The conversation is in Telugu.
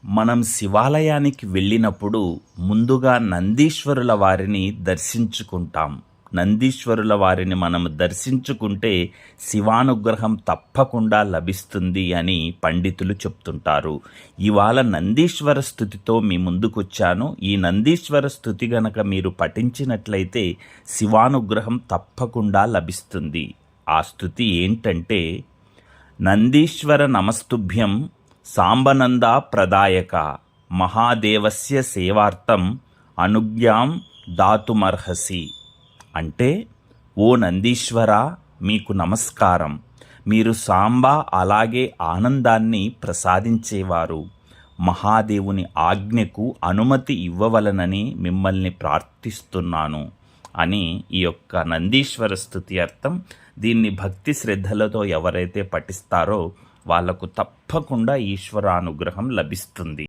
మనం శివాలయానికి వెళ్ళినప్పుడు ముందుగా నందీశ్వరుల వారిని దర్శించుకుంటాం. నందీశ్వరుల వారిని మనం దర్శించుకుంటే శివానుగ్రహం తప్పకుండా లభిస్తుంది అని పండితులు చెప్తుంటారు. ఇవాళ నందీశ్వర స్తుతితో మీ ముందుకొచ్చాను. ఈ నందీశ్వర స్తుతి గనక మీరు పఠించినట్లయితే శివానుగ్రహం తప్పకుండా లభిస్తుంది. ఆ స్తుతి ఏంటంటే, నందీశ్వర నమస్తుభ్యం సాంబనంద ప్రదాయక మహాదేవస్య సేవార్థం అనుజ్ఞాం దాతుమర్హసి. అంటే, ఓ నందీశ్వర, మీకు నమస్కారం. మీరు సాంబ అలాగే ఆనందాన్ని ప్రసాదించేవారు. మహాదేవుని ఆజ్ఞకు అనుమతి ఇవ్వవలనని మిమ్మల్ని ప్రార్థిస్తున్నాను అని ఈ యొక్క నందీశ్వర స్తుతి అర్థం. దీన్ని భక్తి శ్రద్ధలతో ఎవరైతే పఠిస్తారో వాళ్లకు తప్పకుండా ఈశ్వరానుగ్రహం లభిస్తుంది.